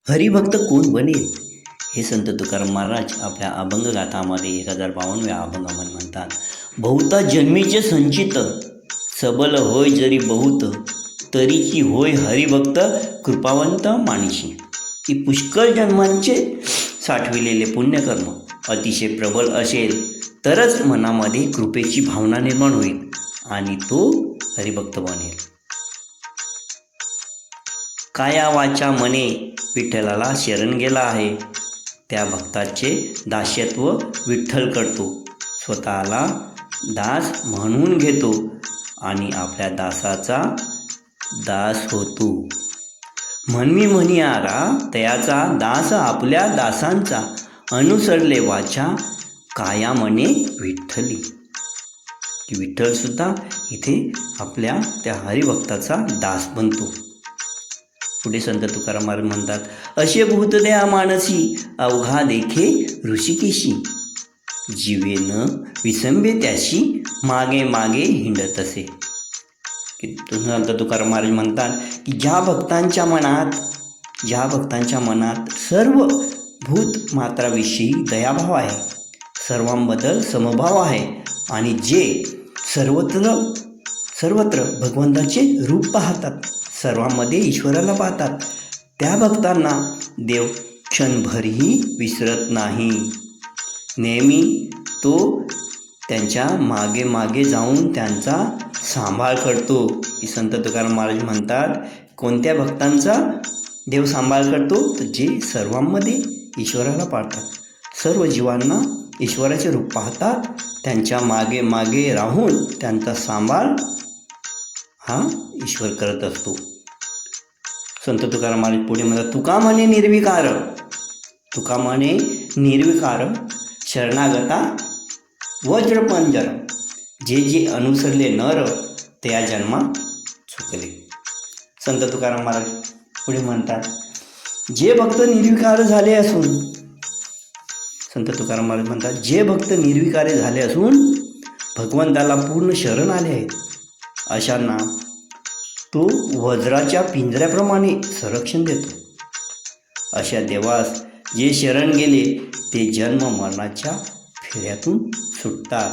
हरिभक्त कोण बनेल हे संत तुकाराम महाराज आपल्या अभंग गाथामध्ये 1052व्या अभंगामध्ये म्हणतात. बहुता जन्मीचे संचित सबल होय जरी बहुत, तरीची होय हरिभक्त कृपावंत माणशी. की पुष्कळ जन्मांचे साठविलेले पुण्यकर्म अतिशय प्रबल असेल तरच मनामध्ये कृपेची भावना निर्माण होईल आणि तो हरिभक्त बनेल. काया वाचा मने विठ्ठलाला शरण गेला आहे, त्या भक्ताचे दास्यत्व विठ्ठल करतो. स्वतःला दास म्हणून घेतो आणि आपल्या दासाचा दास होतो. म्हणवी म्हणियारा तयाचा दास आपल्या दासांचा, अनुसरले वाचा काया मने विठ्ठली. की विठ्ठलसुद्धा इथे आपल्या त्या हरिभक्ताचा दास बनतो. पुढे संत तुकाराम महाराज म्हणतात, असे भूतदया मानसी अवघा देखे ऋषिकेशी, जीवे न विसंबे त्याशी मागे मागे हिंडत असे. की संत तुकाराम महाराज म्हणतात की ज्या भक्तांच्या मनात सर्व भूत मात्राविषयी दयाभाव आहे, सर्वांबद्दल समभाव आहे आणि जे सर्वत्र भगवंताचे रूप पाहतात, सर्वांमध्ये ईश्वराला पाहतात, त्या भक्तांना देव क्षणभरही विसरत नाही. नेहमी तो त्यांच्या मागे मागे जाऊन त्यांचा सांभाळ करतो. की संत तुकाराम महाराज म्हणतात, कोणत्या भक्तांचा देव सांभाळ करतो, तर जे सर्वांमध्ये ईश्वराला पाहतात, सर्व जीवांना ईश्वराचे रूप पाहतात, त्यांच्या मागे मागे राहून त्यांचा सांभाळ हा ईश्वर करत असतो. संत तुकाराम महाराज पुढे म्हणतात, तुका म्हणे निर्विकार शरणागता वज्रपंजर, जे अनुसरले नर त्या जन्मा चुकले. संत तुकाराम महाराज पुढे म्हणतात, जे भक्त निर्विकार झाले असून भगवंताला पूर्ण शरण आले आहेत, अशांना तो वज्राच्या पिंजऱ्याप्रमाणे संरक्षण देतो. अशा देवास जे शरण गेले ते जन्म मरणाच्या फेऱ्यातून सुटतात.